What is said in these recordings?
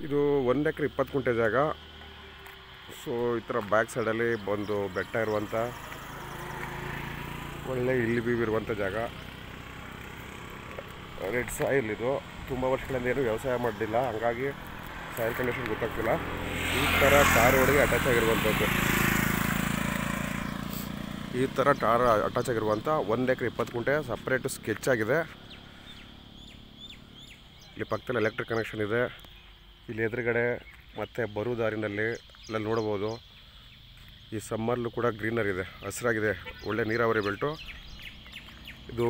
ಇದು 1 ಎಕರೆ 20 ಗುಂಟೆ ಜಾಗ. ಸೊ ಈ ಥರ ಬ್ಯಾಕ್ ಸೈಡಲ್ಲಿ ಒಂದು ಬೆಟ್ಟ ಇರುವಂಥ ಒಳ್ಳೆ ಇಲ್ಲಿ ವ್ಯೂ ಇರುವಂಥ ಜಾಗ. ರೆಡ್ ಸಾಯಿಲ್ ಇದು. ತುಂಬ ವರ್ಷಗಳಿಂದ ಏನು ವ್ಯವಸಾಯ ಮಾಡಿಲ್ಲ, ಹಾಗಾಗಿ ಸಾಯಿಲ್ ಕಂಡೀಷನ್ ಗೊತ್ತಾಗ್ತಿಲ್ಲ. ಈ ಥರ ಟಾರ್ ರೋಡ್ಗೆ ಅಟ್ಯಾಚ್ ಆಗಿರುವಂಥದ್ದು. ಈ ಥರ ಟಾರ್ ಅಟ್ಯಾಚ್ ಆಗಿರುವಂಥ 1 ಎಕರೆ 20 ಗುಂಟೆ ಸಪ್ರೇಟು ಸ್ಕೆಚ್ ಆಗಿದೆ. ಇಲ್ಲಿ ಪಕ್ಕದಲ್ಲಿ ಎಲೆಕ್ಟ್ರಿಕ್ ಕನೆಕ್ಷನ್ ಇದೆ. ಇಲ್ಲಿ ಎದುರುಗಡೆ ಮತ್ತು ಬರೋ ದಾರಿನಲ್ಲಿ ಅಲ್ಲಲ್ಲಿ ನೋಡ್ಬೋದು. ಈ ಸಮ್ಮರ್ಲು ಕೂಡ ಗ್ರೀನರಿ ಇದೆ, ಹಸಿರಾಗಿದೆ, ಒಳ್ಳೆ ನೀರಾವರಿ ಬೆಲ್ಟು. ಇದು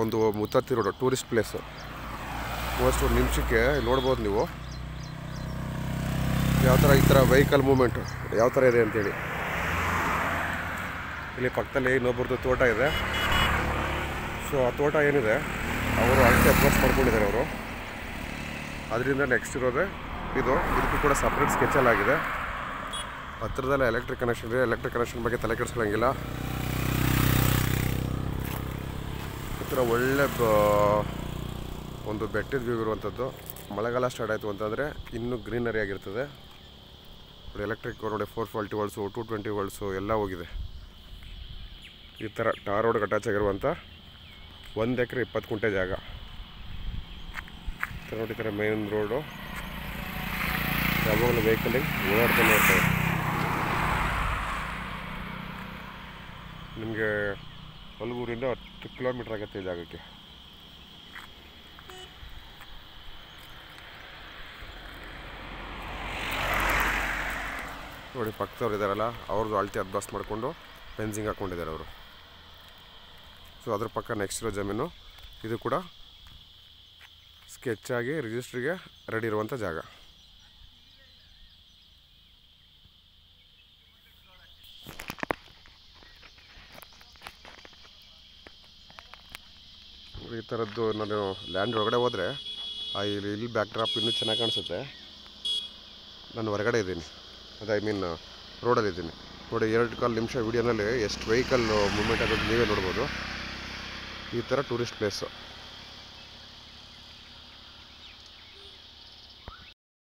ಒಂದು Muthathi road, tourist place. Most ಒಂದು ನಿಮಿಷಕ್ಕೆ ನೋಡ್ಬೋದು ನೀವು ಯಾವ ಥರ ಈ ಥರ ವೆಹಿಕಲ್ ಮೂವ್ಮೆಂಟು ಯಾವ ಥರ ಇದೆ ಅಂತೇಳಿ. ಇಲ್ಲಿ ಪಕ್ಕದಲ್ಲಿ ಇನ್ನೊಬ್ಬರದ್ದು ತೋಟ ಇದೆ. ಸೊ ಆ ತೋಟ ಏನಿದೆ ಅವರು ಅಳತೆ ಅಪ್ರೋಚ್ ಮಾಡ್ಕೊಂಡಿದ್ದಾರೆ ಅವರು. ಅದರಿಂದ ನೆಕ್ಸ್ಟ್ ಇರೋದೆ ಇದಕ್ಕೂ ಕೂಡ ಸಪ್ರೇಟ್ ಸ್ಕೆಚಲ್ಲಾಗಿದೆ. ಹತ್ತಿರದಲ್ಲೇ ಎಲೆಕ್ಟ್ರಿಕ್ ಕನೆಕ್ಷನ್ ಇದೆ. ಎಲೆಕ್ಟ್ರಿಕ್ ಕನೆಕ್ಷನ್ ಬಗ್ಗೆ ತಲೆ ಕೆಡಿಸ್ಕೊಳ್ಳೋಂಗಿಲ್ಲ. ಈ ಥರ ಒಳ್ಳೆ ಒಂದು ಬೆಟ್ಟದ ವ್ಯೂ ಇರುವಂಥದ್ದು. ಮಳೆಗಾಲ ಸ್ಟಾರ್ಟ್ ಆಯಿತು ಅಂತಂದರೆ ಇನ್ನೂ ಗ್ರೀನರಿ ಆಗಿರ್ತದೆ. ಎಲೆಕ್ಟ್ರಿಕ್ ನೋಡಿ 440 ವೋಲ್ಟ್ಸು 220 ವೋಲ್ಟ್ಸು ಎಲ್ಲ ಹೋಗಿದೆ. ಈ ಥರ ಟಾರ್ ರೋಡ್ಗೆ ಅಟ್ಯಾಚ್ ಆಗಿರುವಂಥ 1 ಎಕರೆ 20 ಗುಂಟೆ ಜಾಗ. ಈ ಥರ ನೋಡಿ, ಈ ಥರ ಮೇನ್ ರೋಡು ಯಾವಾಗಲೂ ವೆಹಿಕಲಿಂಗ್ ಓಡಾಡ್ತಾನೆ ಇರ್ತದೆ. ನಿಮಗೆ ಹಲಗೂರಿಂದ 10 ಕಿಲೋಮೀಟ್ರ್ ಆಗುತ್ತೆ ಈ ಜಾಗಕ್ಕೆ. ನೋಡಿ ಪಕ್ಕದವ್ರು ಇದ್ದಾರಲ್ಲ, ಅವ್ರದ್ದು ಅಳತೆ ಅಭ್ಯಾಸ ಮಾಡಿಕೊಂಡು ಫೆನ್ಸಿಂಗ್ ಹಾಕ್ಕೊಂಡಿದ್ದಾರೆ ಅವರು. ಸೊ ಅದ್ರ ಪಕ್ಕ ನೆಕ್ಸ್ಟ್ ಇರೋ ಜಮೀನು ಇದು ಕೂಡ ಸ್ಕೆಚ್ಚಾಗಿ ರಿಜಿಸ್ಟ್ರಿಗೆ ರೆಡಿ ಇರುವಂಥ ಜಾಗ. ಈ ಥರದ್ದು ನಾನು ಲ್ಯಾಂಡ್ ಒಳಗಡೆ ಹೋದರೆ ಇಲ್ಲಿ ಬ್ಯಾಕ್ ಡ್ರಾಪ್ ಇನ್ನೂ ಚೆನ್ನಾಗಿ ಕಾಣಿಸುತ್ತೆ. ನಾನು ಹೊರಗಡೆ ಇದ್ದೀನಿ, ರೋಡಲ್ಲಿದ್ದೀನಿ ನೋಡಿ. 2 ನಿಮಿಷ ವೀಡಿಯೋನಲ್ಲಿ ಎಷ್ಟು ವೆಹಿಕಲ್ ಮೂವ್ಮೆಂಟ್ ಆಗೋದು ನೀವೇ ನೋಡ್ಬೋದು. ಈ ಥರ ಟೂರಿಸ್ಟ್ ಪ್ಲೇಸು.